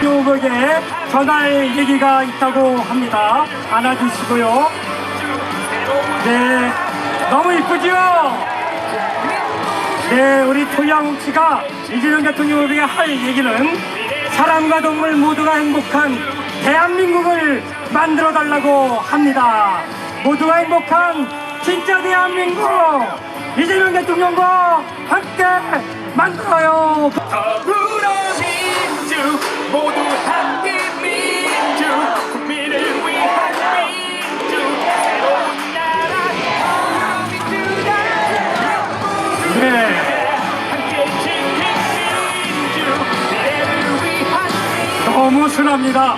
대통령 후보에게 전할 얘기가 있다고 합니다. 안아주시고요. 네, 너무 이쁘죠? 네, 우리 토양 씨가 이재명 대통령 후보에게 할 얘기는 사람과 동물 모두가 행복한 대한민국을 만들어 달라고 합니다. 모두가 행복한 진짜 대한민국 이재명 대통령과 함께 만들어요. 더불어 민주 모두 함께 민주 국민을 위한 민주 새로운 나라 민주다 네, 함께 지킨 민주 미래를 위한 너무 순합니다.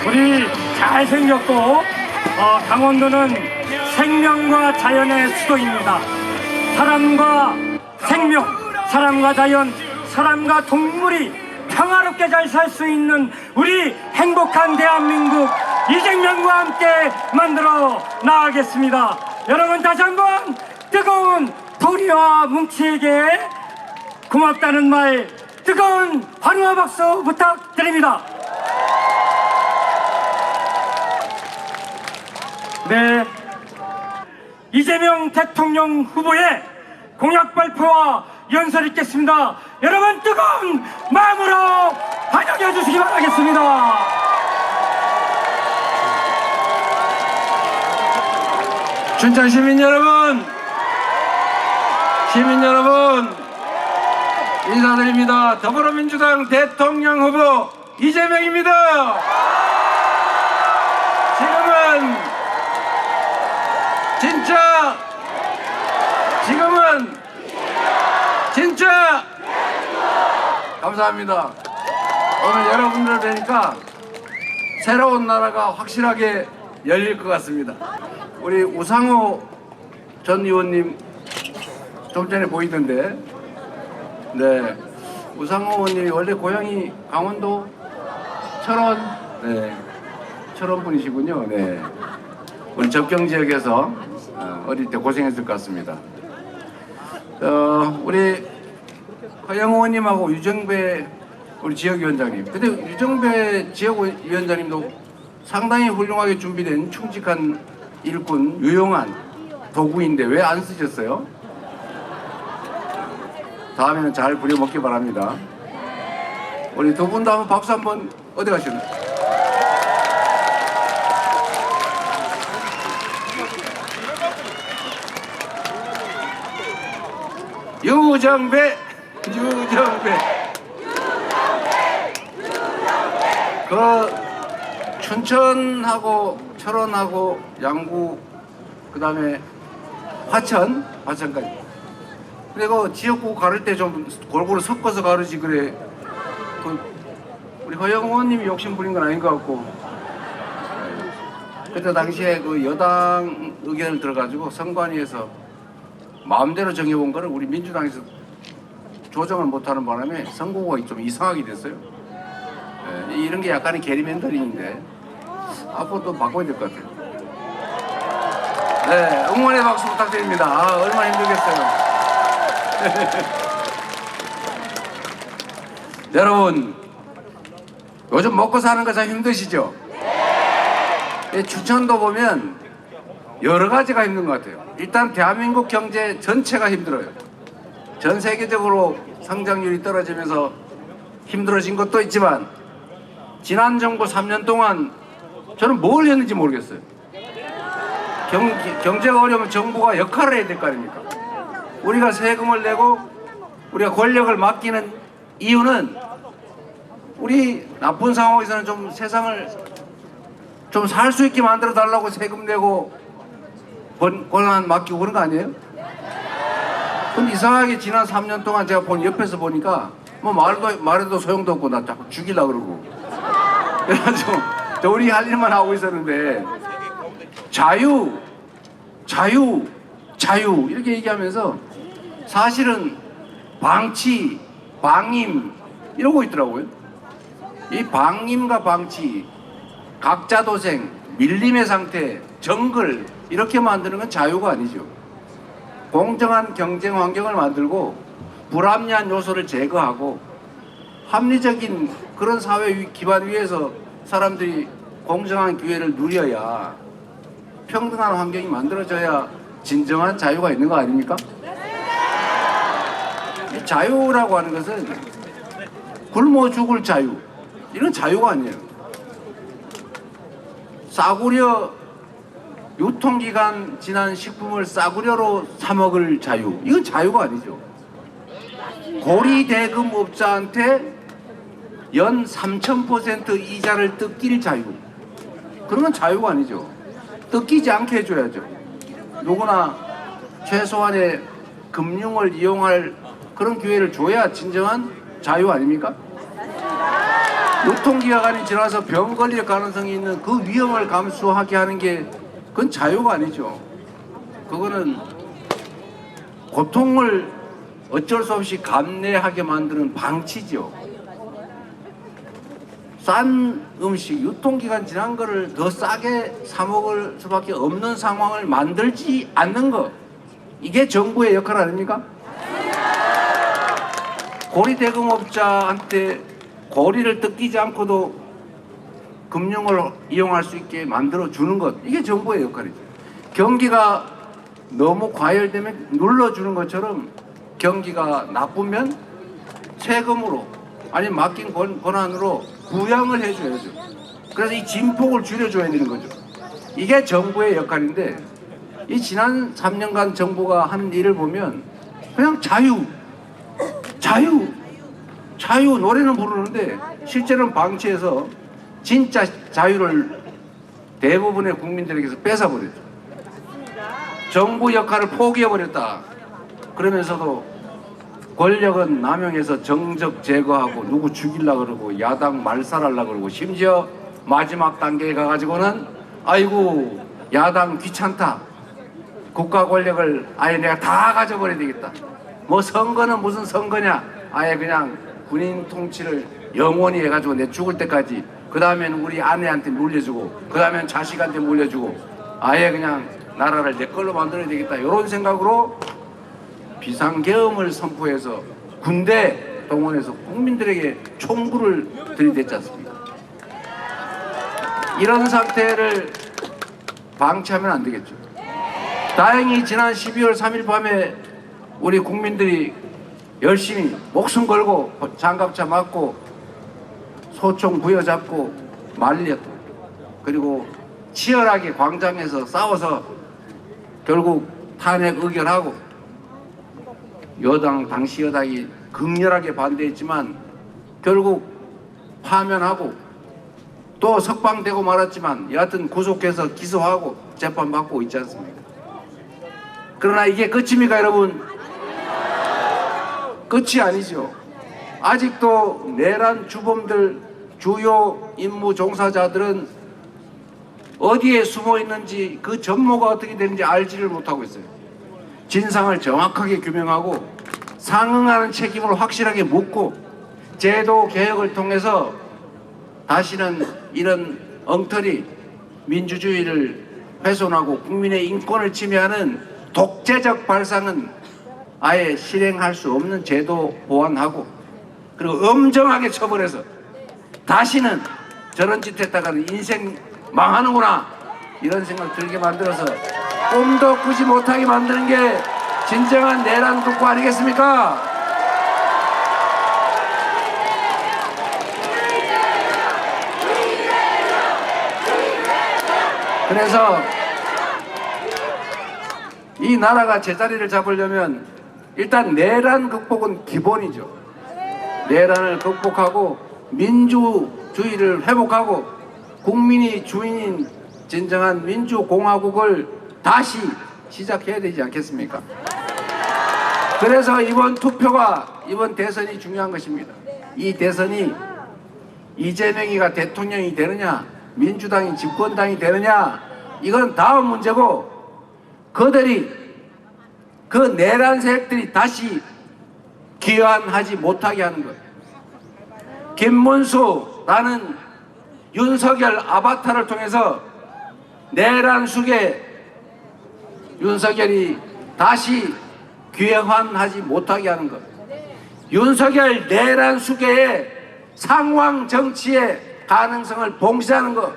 우리 잘생겼고 강원도는 생명과 자연의 수도입니다. 사람과 생명, 사람과 자연, 사람과 동물이 평화롭게 잘 살 수 있는 우리 행복한 대한민국 이재명과 함께 만들어 나가겠습니다. 여러분 다시 한번 뜨거운 도리와 뭉치에게 고맙다는 말, 뜨거운 환호와 박수 부탁드립니다. 네, 이재명 대통령 후보의 공약 발표와 연설 있겠습니다. 여러분 뜨거운 마음으로 환영해 주시기 바라겠습니다. 춘천 시민 여러분, 인사드립니다. 더불어민주당 대통령 후보 이재명입니다. 지금은 진짜 감사합니다. 오늘 여러분들 뵈니까 새로운 나라가 확실하게 열릴 것 같습니다. 우리 우상호 전 의원님 좀 전에 보이던데, 네, 우상호 의원님이 원래 고향이 강원도 철원, 네, 철원 분이시군요. 네, 우리 접경 지역에서 어릴 때 고생했을 것 같습니다. 우리 허영 의원님하고 유정배 우리 지역위원장님, 근데 유정배 지역위원장님도 상당히 훌륭하게 준비된 충직한 일꾼, 유용한 도구인데 왜 안 쓰셨어요? 다음에는 잘 부려먹기 바랍니다. 우리 두 분도 한번 박수 한번. 어디 가시나요? 유정배 그 춘천하고 철원하고 양구 그 다음에 화천까지. 그리고 지역구 가를 때 좀 골고루 섞어서 가르지. 그래, 우리 허영 의원님이 욕심 부린 건 아닌 것 같고, 그때 당시에 그 여당 의견을 들어가지고 선관위에서 마음대로 정해본 거를 우리 민주당에서 조정을 못하는 바람에 선거가 좀 이상하게 됐어요. 이런 게 약간의 게리맨더링인데 앞으로 또 바꿔야 될 것 같아요. 네, 응원의 박수 부탁드립니다. 얼마나 힘들겠어요. 여러분, 요즘 먹고 사는 거 참 힘드시죠? 춘천도 보면 여러 가지가 힘든 것 같아요. 일단 대한민국 경제 전체가 힘들어요. 전 세계적으로 성장률이 떨어지면서 힘들어진 것도 있지만 지난 정부 3년 동안 저는 뭘 했는지 모르겠어요. 경제가 어려우면 정부가 역할을 해야 될 거 아닙니까? 우리가 세금을 내고 우리가 권력을 맡기는 이유는 우리 나쁜 상황에서는 좀 세상을 좀 살 수 있게 만들어 달라고 세금 내고 권한 맡기고 그런 거 아니에요? 근데 이상하게 지난 3년 동안 제가 옆에서 보니까 뭐 말해도 소용도 없고 나 자꾸 죽이려고 그러고 그래가지고 우리 할 일만 하고 있었는데 자유 이렇게 얘기하면서 사실은 방치, 방임 이러고 있더라고요. 이 방임과 방치, 각자도생, 밀림의 상태, 정글 이렇게 만드는 건 자유가 아니죠. 공정한 경쟁 환경을 만들고 불합리한 요소를 제거하고 합리적인 그런 사회 기반 위에서 사람들이 공정한 기회를 누려야 평등한 환경이 만들어져야 진정한 자유가 있는 거 아닙니까? 이 자유라고 하는 것은 굶어 죽을 자유, 이런 자유가 아니에요. 싸구려 유통기간 지난 식품을 싸구려로 사 먹을 자유, 이건 자유가 아니죠. 고리대금업자한테 연 3,000% 이자를 뜯길 자유, 그런 건 자유가 아니죠. 뜯기지 않게 해줘야죠. 누구나 최소한의 금융을 이용할 그런 기회를 줘야 진정한 자유 아닙니까? 유통기간이 지나서 병 걸릴 가능성이 있는 그 위험을 감수하게 하는 게 그건 자유가 아니죠. 그거는 고통을 어쩔 수 없이 감내하게 만드는 방치죠. 싼 음식, 유통기간 지난 거를 더 싸게 사 먹을 수밖에 없는 상황을 만들지 않는 것, 이게 정부의 역할 아닙니까? 고리대금업자한테 고리를 뜯기지 않고도 금융을 이용할 수 있게 만들어 주는 것, 이게 정부의 역할이죠. 경기가 너무 과열되면 눌러주는 것처럼 경기가 나쁘면 세금으로 아니 맡긴 권한으로 부양을 해줘야죠. 그래서 이 진폭을 줄여줘야 되는 거죠. 이게 정부의 역할인데, 이 지난 3년간 정부가 한 일을 보면 그냥 자유 노래는 부르는데 실제로는 방치해서 진짜 자유를 대부분의 국민들에게서 뺏어버렸죠. 정부 역할을 포기해버렸다. 그러면서도 권력은 남용해서 정적 제거하고 누구 죽이려고 그러고 야당 말살하려고 그러고, 심지어 마지막 단계에 가가지고는 아이고 야당 귀찮다, 국가 권력을 아예 내가 다 가져버려야 되겠다, 뭐 선거는 무슨 선거냐, 아예 그냥 군인 통치를 영원히 해가지고 내 죽을 때까지, 그 다음에는 우리 아내한테 물려주고, 그 다음엔 자식한테 물려주고, 아예 그냥 나라를 내 걸로 만들어야 되겠다, 이런 생각으로 비상계엄을 선포해서 군대 동원해서 국민들에게 총구를 들이댔지 않습니까? 이런 상태를 방치하면 안 되겠죠. 다행히 지난 12월 3일 밤에 우리 국민들이 열심히 목숨 걸고 장갑차 맞고 소총 부여잡고 말렸고, 그리고 치열하게 광장에서 싸워서 결국 탄핵 의결하고, 여당 당시 여당이 극렬하게 반대했지만 결국 파면하고 또 석방되고 말았지만 여하튼 구속해서 기소하고 재판받고 있지 않습니까? 그러나 이게 끝입니까, 여러분? 끝이 아니죠. 아직도 내란 주범들, 주요 임무 종사자들은 어디에 숨어 있는지, 그 전모가 어떻게 되는지 알지를 못하고 있어요. 진상을 정확하게 규명하고 상응하는 책임을 확실하게 묻고 제도 개혁을 통해서 다시는 이런 엉터리 민주주의를 훼손하고 국민의 인권을 침해하는 독재적 발상은 아예 실행할 수 없는 제도 보완하고, 그리고 엄정하게 처벌해서 다시는 저런 짓 했다가는 인생 망하는구나, 이런 생각 들게 만들어서 꿈도 꾸지 못하게 만드는 게 진정한 내란 국가 아니겠습니까? 그래서 이 나라가 제자리를 잡으려면 일단 내란 극복은 기본이죠. 내란을 극복하고 민주주의를 회복하고 국민이 주인인 진정한 민주공화국을 다시 시작해야 되지 않겠습니까? 그래서 이번 투표가, 이번 대선이 중요한 것입니다. 이 대선이 이재명이가 대통령이 되느냐, 민주당이 집권당이 되느냐, 이건 다음 문제고, 그들이, 그 내란 세력들이 다시 귀환하지 못하게 하는 것. 김문수라는 윤석열 아바타를 통해서 내란 속에 윤석열이 다시 귀환하지 못하게 하는 것. 윤석열 내란 수계에 상황 정치의 가능성을 봉쇄하는 것,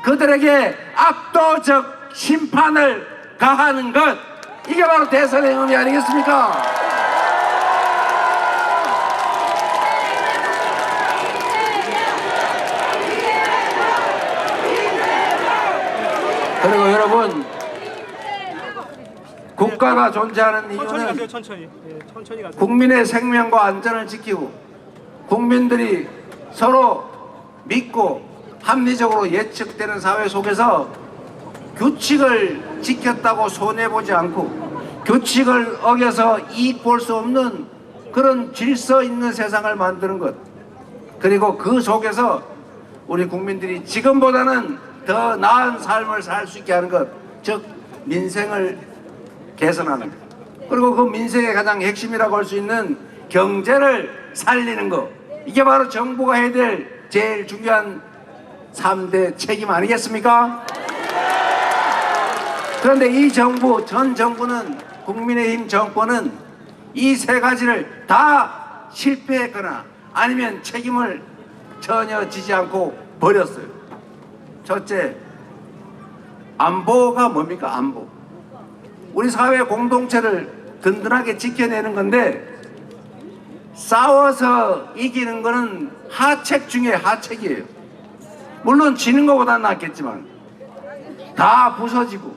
그들에게 압도적 심판을 가하는 것, 이게 바로 대선의 의미 아니겠습니까? 그리고 여러분, 국가가 존재하는 이유는 천천히 가세요. 국민의 생명과 안전을 지키고 국민들이 서로 믿고 합리적으로 예측되는 사회 속에서 규칙을 지켰다고 손해보지 않고 규칙을 어겨서 이익 볼 수 없는 그런 질서 있는 세상을 만드는 것, 그리고 그 속에서 우리 국민들이 지금보다는 더 나은 삶을 살 수 있게 하는 것, 즉 민생을 개선하는 것, 그리고 그 민생의 가장 핵심이라고 할 수 있는 경제를 살리는 것, 이게 바로 정부가 해야 될 제일 중요한 3대 책임 아니겠습니까? 그런데 이 정부, 전 정부는, 국민의힘 정권은 이 세 가지를 다 실패했거나 아니면 책임을 전혀 지지 않고 버렸어요. 첫째, 안보가 뭡니까? 안보. 우리 사회 공동체를 든든하게 지켜내는 건데, 싸워서 이기는 거는 하책 중에 하책이에요. 물론 지는 것보다 낫겠지만 다 부서지고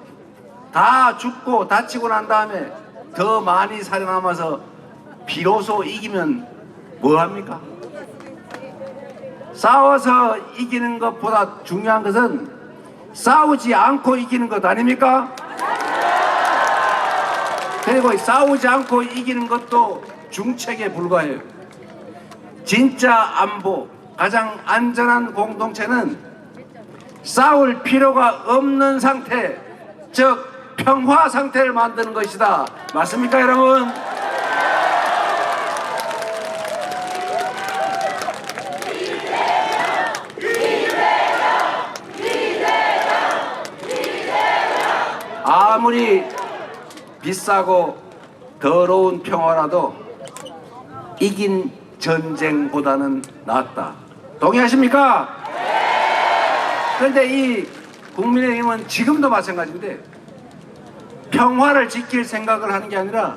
다 죽고 다치고 난 다음에 더 많이 살아남아서 비로소 이기면 뭐합니까? 싸워서 이기는 것보다 중요한 것은 싸우지 않고 이기는 것 아닙니까? 그리고 싸우지 않고 이기는 것도 중책에 불과해요. 진짜 안보, 가장 안전한 공동체는 싸울 필요가 없는 상태, 즉 평화 상태를 만드는 것이다. 맞습니까, 여러분? 아무리 비싸고 더러운 평화라도 이긴 전쟁보다는 낫다. 동의하십니까? 그런데 이 국민의힘은 지금도 마찬가지인데 평화를 지킬 생각을 하는 게 아니라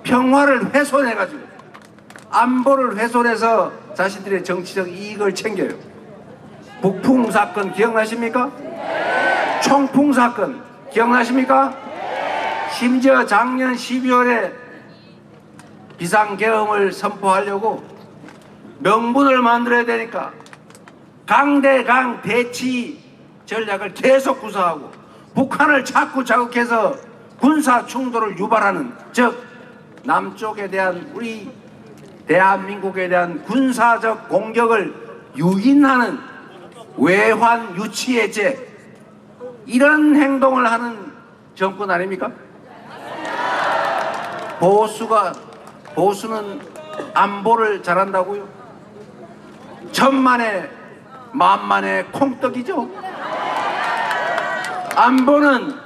평화를 훼손해가지고 안보를 훼손해서 자신들의 정치적 이익을 챙겨요. 북풍 사건 기억나십니까? 총풍 사건 기억나십니까? 심지어 작년 12월에 비상계엄을 선포하려고 명분을 만들어야 되니까 강대강 대치 전략을 계속 구사하고 북한을 자꾸 자극해서 군사 충돌을 유발하는, 즉 남쪽에 대한, 우리 대한민국에 대한 군사적 공격을 유인하는 외환 유치해제, 이런 행동을 하는 정권 아닙니까? 보수는 안보를 잘한다고요? 천만에 만만의 콩떡이죠. 안보는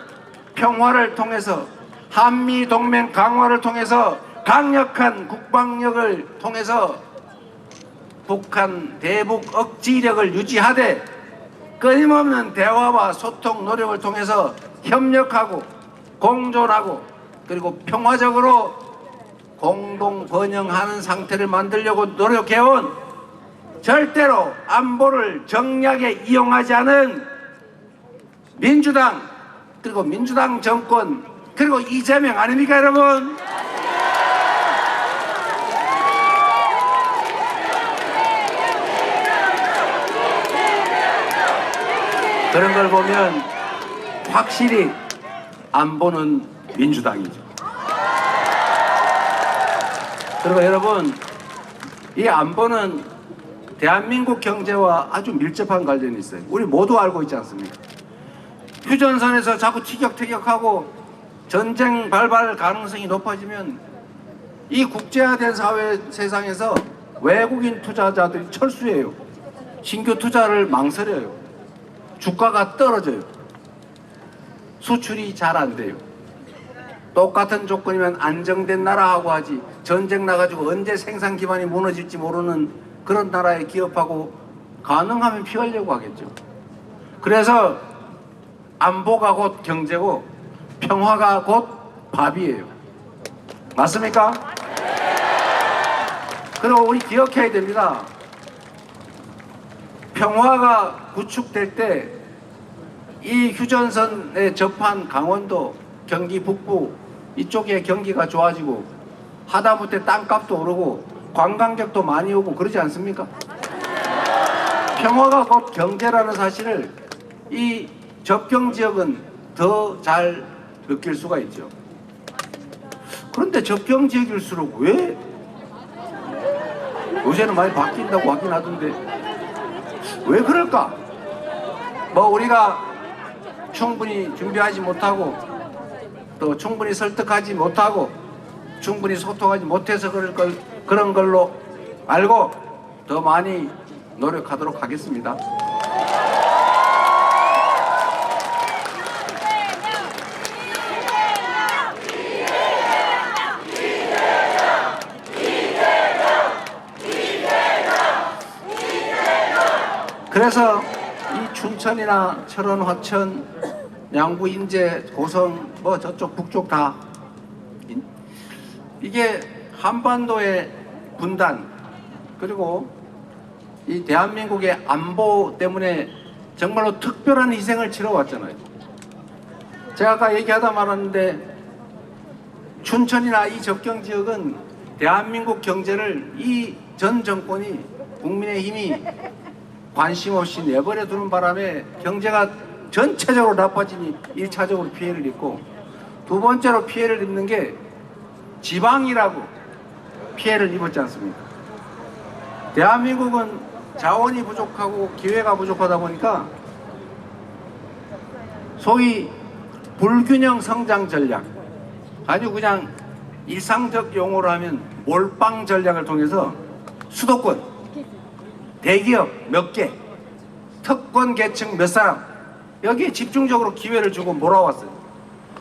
평화를 통해서, 한미동맹 강화를 통해서, 강력한 국방력을 통해서 북한 대북 억지력을 유지하되 끊임없는 대화와 소통 노력을 통해서 협력하고 공존하고 그리고 평화적으로 공동 번영하는 상태를 만들려고 노력해온, 절대로 안보를 정략에 이용하지 않은 민주당, 그리고 민주당 정권, 그리고 이재명 아닙니까, 여러분? 그런 걸 보면 확실히 안보는 민주당이죠. 그리고 여러분, 이 안보는 대한민국 경제와 아주 밀접한 관련이 있어요. 우리 모두 알고 있지 않습니까? 휴전선에서 자꾸 티격태격하고 전쟁 발발 가능성이 높아지면 이 국제화된 사회 세상에서 외국인 투자자들이 철수해요. 신규 투자를 망설여요. 주가가 떨어져요. 수출이 잘 안 돼요. 똑같은 조건이면 안정된 나라하고 하지, 전쟁 나가지고 언제 생산 기반이 무너질지 모르는 그런 나라에 기업하고 가능하면 피하려고 하겠죠. 그래서 안보가 곧 경제고 평화가 곧 밥이에요. 맞습니까? 그리고 우리 기억해야 됩니다. 평화가 구축될 때 이 휴전선에 접한 강원도, 경기 북부 이쪽에 경기가 좋아지고 하다못해 땅값도 오르고 관광객도 많이 오고 그러지 않습니까? 평화가 곧 경제라는 사실을 이 접경 지역은 더 잘 느낄 수가 있죠. 그런데 접경 지역일수록 왜 요새는 많이 바뀐다고 하긴 하던데 왜 그럴까? 뭐 우리가 충분히 준비하지 못하고 또 충분히 설득하지 못하고 충분히 소통하지 못해서 그런 걸로 알고 더 많이 노력하도록 하겠습니다. 그래서 이 춘천이나 철원, 화천, 양구, 인제, 고성, 뭐 저쪽 북쪽 다 이게 한반도의 분단 그리고 이 대한민국의 안보 때문에 정말로 특별한 희생을 치러왔잖아요. 제가 아까 얘기하다 말았는데 춘천이나 이 접경 지역은 대한민국 경제를 이 전 정권이 국민의힘이 관심 없이 내버려 두는 바람에 경제가 전체적으로 나빠지니 1차적으로 피해를 입고 두 번째로 피해를 입는 게 지방이라고 피해를 입었지 않습니까? 대한민국은 자원이 부족하고 기회가 부족하다 보니까 소위 불균형 성장 전략, 아주 그냥 일상적 용어로 하면 몰빵 전략을 통해서 수도권, 대기업 몇 개, 특권 계층 몇 사람 여기에 집중적으로 기회를 주고 몰아왔어요.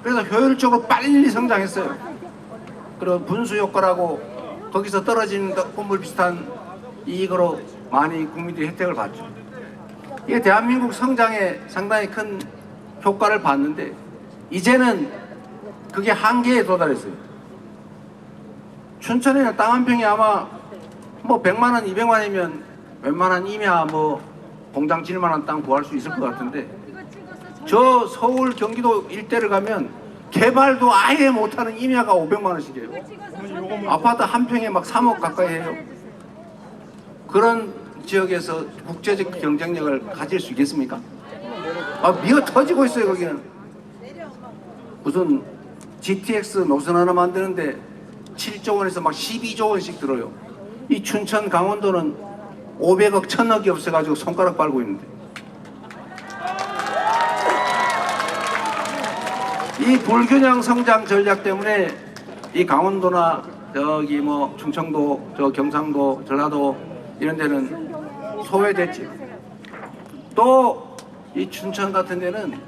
그래서 효율적으로 빨리 성장했어요. 그리고 분수 효과라고 거기서 떨어지는 콧물 비슷한 이익으로 많이 국민들이 혜택을 받죠. 이게 대한민국 성장에 상당히 큰 효과를 봤는데 이제는 그게 한계에 도달했어요. 춘천에는 땅 한 평이 아마 뭐 100만 원, 200만 원이면 웬만한 임야 뭐 공장 질 만한 땅 구할 수 있을 것 같은데 저 서울 경기도 일대를 가면 개발도 아예 못하는 임야가 500만 원씩이에요. 아파트 한 평에 막 3억 가까이 해요. 그런 지역에서 국제적 경쟁력을 가질 수 있겠습니까? 미어 터지고 있어요. 거기는 무슨 GTX 노선 하나 만드는데 7조 원에서 막 12조 원씩 들어요. 이 춘천 강원도는 500억 1000억이 없어가지고 손가락 빨고 있는데 이 불균형 성장 전략 때문에 이 강원도나 저기 뭐 충청도, 저 경상도, 전라도 이런 데는 소외됐지. 또 이 춘천 같은 데는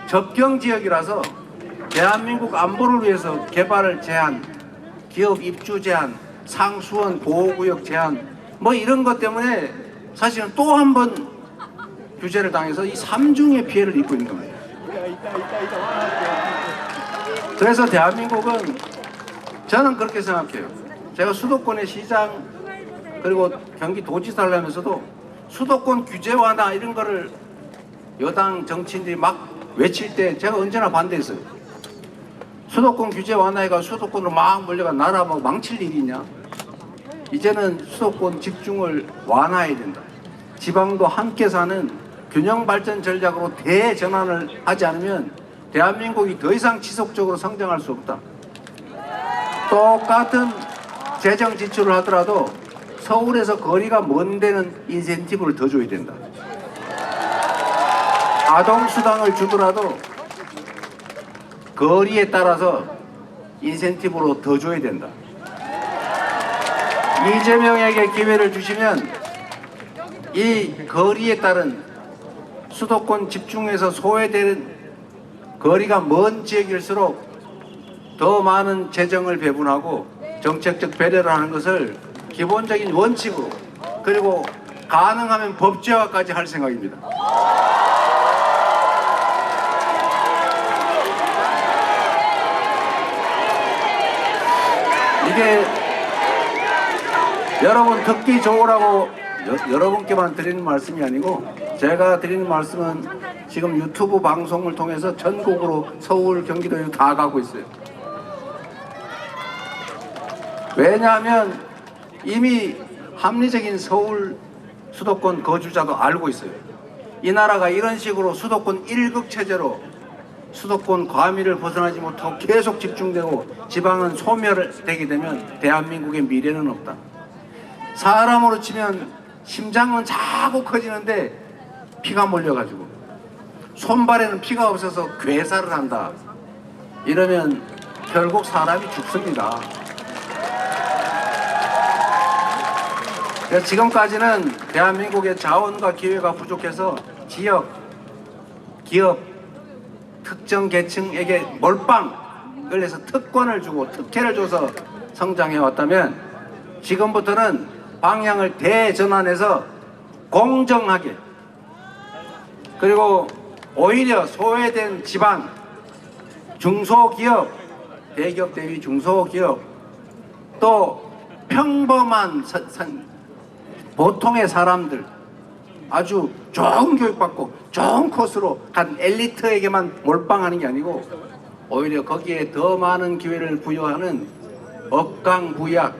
접경 지역이라서 대한민국 안보를 위해서 개발을 제한, 기업 입주 제한, 상수원 보호구역 제한 뭐 이런 것 때문에 사실은 또 한 번 규제를 당해서 이 삼중의 피해를 입고 있는 겁니다. 그래서 대한민국은 저는 그렇게 생각해요. 제가 수도권의 시장 그리고 경기도지사를 하면서도 수도권 규제 완화 이런 거를 여당 정치인들이 막 외칠 때 제가 언제나 반대했어요. 수도권 규제 완화해가 수도권으로 막 몰려가 나라 막 망칠 일이 있냐. 이제는 수도권 집중을 완화해야 된다. 지방도 함께 사는 균형 발전 전략으로 대전환을 하지 않으면 대한민국이 더 이상 지속적으로 성장할 수 없다. 똑같은 재정 지출을 하더라도 서울에서 거리가 먼 데는 인센티브를 더 줘야 된다. 아동수당을 주더라도 거리에 따라서 인센티브로 더 줘야 된다. 이재명에게 기회를 주시면 이 거리에 따른 수도권 집중해서 소외되는 거리가 먼 지역일수록 더 많은 재정을 배분하고 정책적 배려를 하는 것을 기본적인 원칙으로 그리고 가능하면 법제화까지 할 생각입니다. 이게 여러분 듣기 좋으라고 여러분께만 드리는 말씀이 아니고 제가 드리는 말씀은 지금 유튜브 방송을 통해서 전국으로 서울, 경기도에 다 가고 있어요. 왜냐하면 이미 합리적인 서울 수도권 거주자도 알고 있어요. 이 나라가 이런 식으로 수도권 1극 체제로 수도권 과밀을 벗어나지 못하고 계속 집중되고 지방은 소멸되게 되면 대한민국의 미래는 없다. 사람으로 치면 심장은 자꾸 커지는데 피가 몰려가지고 손발에는 피가 없어서 괴사를 한다. 이러면 결국 사람이 죽습니다. 지금까지는 대한민국의 자원과 기회가 부족해서 지역, 기업, 특정 계층에게 몰빵을 해서 특권을 주고 특혜를 줘서 성장해 왔다면 지금부터는 방향을 대전환해서 공정하게 그리고 오히려 소외된 지방, 중소기업, 대기업 대비 중소기업 또 평범한 보통의 사람들 아주 좋은 교육받고 좋은 코스로 간 엘리트에게만 몰빵하는 게 아니고 오히려 거기에 더 많은 기회를 부여하는 억강부약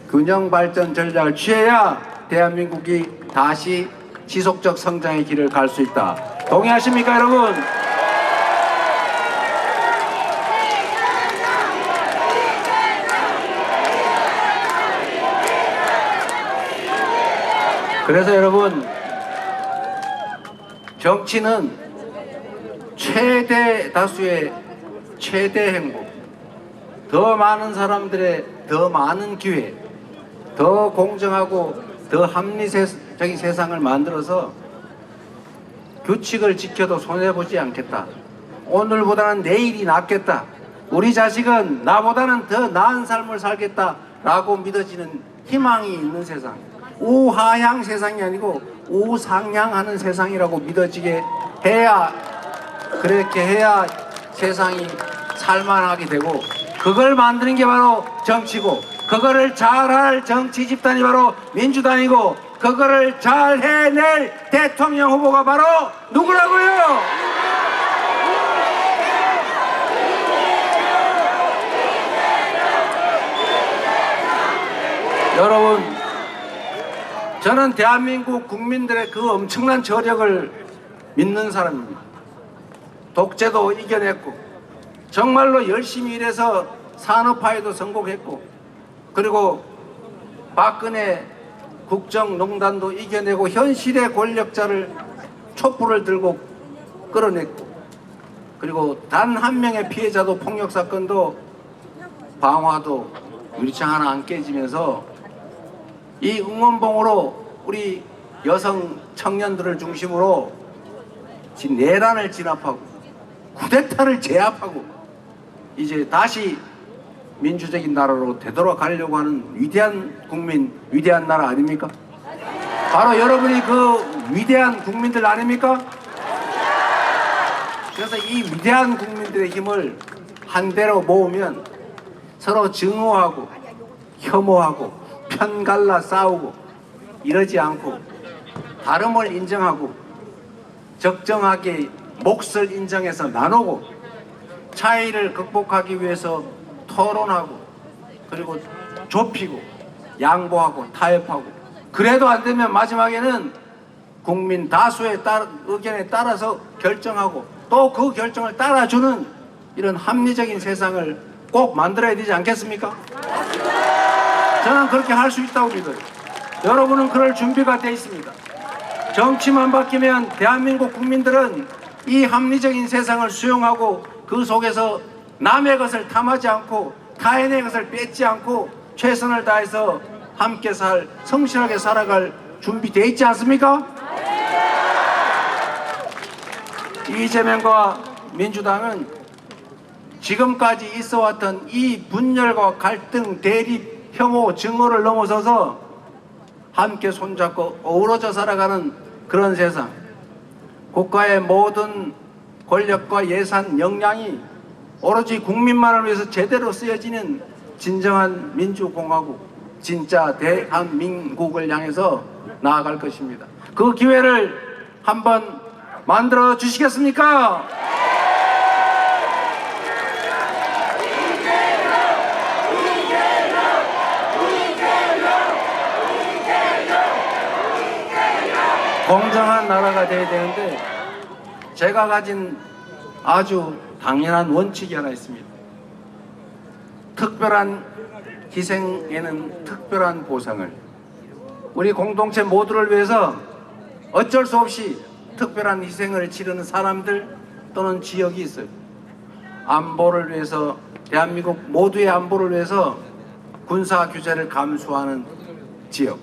균형발전 전략을 취해야 대한민국이 다시 지속적 성장의 길을 갈 수 있다. 동의하십니까 여러분? 그래서 여러분 정치는 최대 다수의 최대 행복, 더 많은 사람들의 더 많은 기회, 더 공정하고 더 합리적인 세상을 만들어서 규칙을 지켜도 손해보지 않겠다. 오늘보다는 내일이 낫겠다. 우리 자식은 나보다는 더 나은 삶을 살겠다 라고 믿어지는 희망이 있는 세상, 우하향 세상이 아니고 우상향하는 세상이라고 믿어지게 해야, 그렇게 해야 세상이 살만하게 되고 그걸 만드는 게 바로 정치고 그거를 잘할 정치 집단이 바로 민주당이고 그거를 잘 해낼 대통령 후보가 바로 누구라고요? 여러분, 저는 대한민국 국민들의 그 엄청난 저력을 믿는 사람입니다. 독재도 이겨냈고 정말로 열심히 일해서 산업화에도 성공했고 그리고 박근혜 국정농단도 이겨내고 현실의 권력자를 촛불을 들고 끌어냈고 그리고 단 한 명의 피해자도 폭력사건도 방화도 유리창 하나 안 깨지면서 이 응원봉으로 우리 여성 청년들을 중심으로 내란을 진압하고 쿠데타를 제압하고 이제 다시 민주적인 나라로 되돌아가려고 하는 위대한 국민, 위대한 나라 아닙니까? 바로 여러분이 그 위대한 국민들 아닙니까? 그래서 이 위대한 국민들의 힘을 한대로 모으면 서로 증오하고 혐오하고 편갈라 싸우고 이러지 않고 다름을 인정하고 적정하게 몫을 인정해서 나누고 차이를 극복하기 위해서 토론하고 그리고 좁히고 양보하고 타협하고 그래도 안 되면 마지막에는 국민 다수의 의견에 따라서 결정하고 또 그 결정을 따라주는 이런 합리적인 세상을 꼭 만들어야 되지 않겠습니까? 저는 그렇게 할 수 있다고 믿어요. 여러분은 그럴 준비가 되어 있습니다. 정치만 바뀌면 대한민국 국민들은 이 합리적인 세상을 수용하고 그 속에서 남의 것을 탐하지 않고 타인의 것을 뺏지 않고 최선을 다해서 함께 성실하게 살아갈 준비되어 있지 않습니까? 이재명과 민주당은 지금까지 있어왔던 이 분열과 갈등, 대립, 혐오, 증오를 넘어서서 함께 손잡고 어우러져 살아가는 그런 세상, 국가의 모든 권력과 예산, 역량이 오로지 국민만을 위해서 제대로 쓰여지는 진정한 민주공화국, 진짜 대한민국을 향해서 나아갈 것입니다. 그 기회를 한번 만들어 주시겠습니까? 공정한 나라가 되어야 되는데 제가 가진 아주 당연한 원칙이 하나 있습니다. 특별한 희생에는 특별한 보상을, 우리 공동체 모두를 위해서 어쩔 수 없이 특별한 희생을 치르는 사람들 또는 지역이 있어요. 안보를 위해서, 대한민국 모두의 안보를 위해서 군사 규제를 감수하는 지역,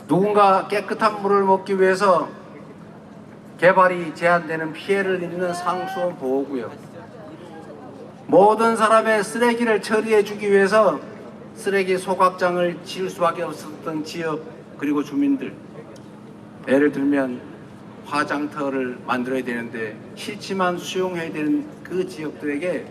누군가 깨끗한 물을 먹기 위해서 개발이 제한되는 피해를 입는 상수원 보호구역, 모든 사람의 쓰레기를 처리해 주기 위해서 쓰레기 소각장을 지을 수밖에 없었던 지역, 그리고 주민들, 예를 들면 화장터를 만들어야 되는데 싫지만 수용해야 되는 그 지역들에게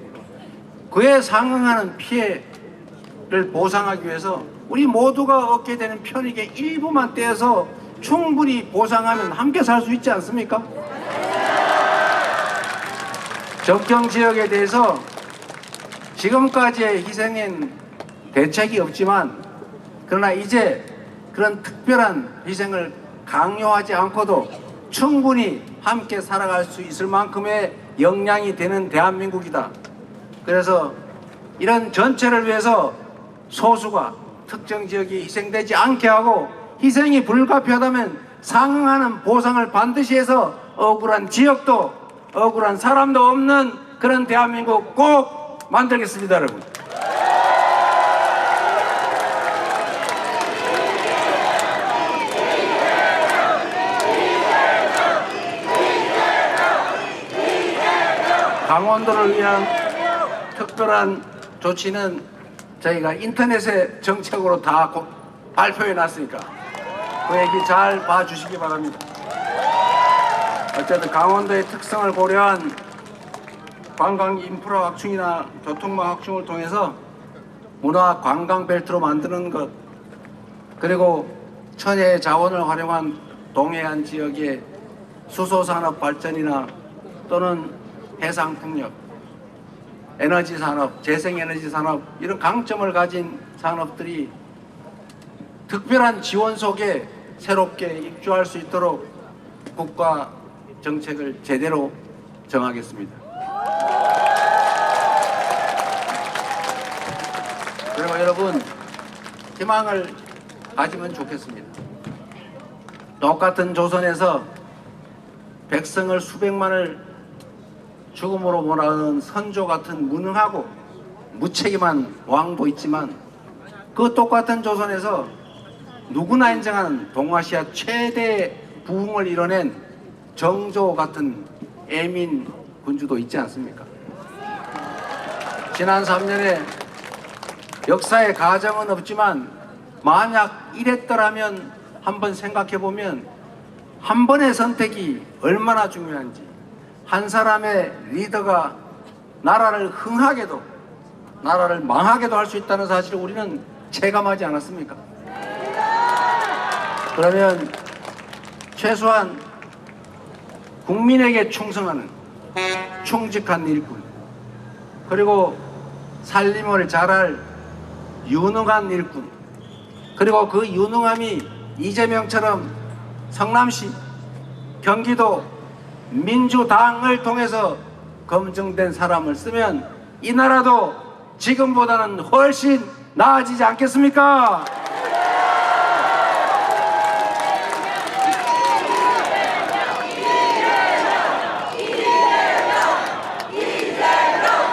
그에 상응하는 피해를 보상하기 위해서 우리 모두가 얻게 되는 편익의 일부만 떼어서 충분히 보상하면 함께 살 수 있지 않습니까? 접경 지역에 대해서 지금까지의 희생엔 대책이 없지만, 그러나 이제 그런 특별한 희생을 강요하지 않고도 충분히 함께 살아갈 수 있을 만큼의 역량이 되는 대한민국이다. 그래서 이런 전체를 위해서 소수가 특정 지역이 희생되지 않게 하고, 희생이 불가피하다면 상응하는 보상을 반드시 해서 억울한 지역도 억울한 사람도 없는 그런 대한민국 꼭 만들겠습니다, 여러분. 강원도를 위한 특별한 조치는 저희가 인터넷에 정책으로 다 발표해 놨으니까 그 얘기 잘 봐주시기 바랍니다. 어쨌든 강원도의 특성을 고려한 관광 인프라 확충이나 교통망 확충을 통해서 문화 관광 벨트로 만드는 것, 그리고 천혜의 자원을 활용한 동해안 지역의 수소산업 발전이나 또는 해상풍력, 에너지 산업, 재생에너지 산업, 이런 강점을 가진 산업들이 특별한 지원 속에 새롭게 입주할 수 있도록 국가 정책을 제대로 정하겠습니다. 그리고 여러분, 희망을 가지면 좋겠습니다. 똑같은 조선에서 백성을 수백만을 죽음으로 몰아넣은 선조 같은 무능하고 무책임한 왕도 있지만, 그 똑같은 조선에서 누구나 인정하는 동아시아 최대 부흥을 이뤄낸 정조 같은 애민 군주도 있지 않습니까? 지난 3년에 역사의 가정은 없지만 만약 이랬더라면 한번 생각해 보면 한 번의 선택이 얼마나 중요한지, 한 사람의 리더가 나라를 흥하게도 나라를 망하게도 할 수 있다는 사실을 우리는 체감하지 않았습니까? 그러면 최소한 국민에게 충성하는 충직한 일꾼, 그리고 살림을 잘할 유능한 일꾼, 그리고 그 유능함이 이재명처럼 성남시, 경기도 민주당을 통해서 검증된 사람을 쓰면 이 나라도 지금보다는 훨씬 나아지지 않겠습니까?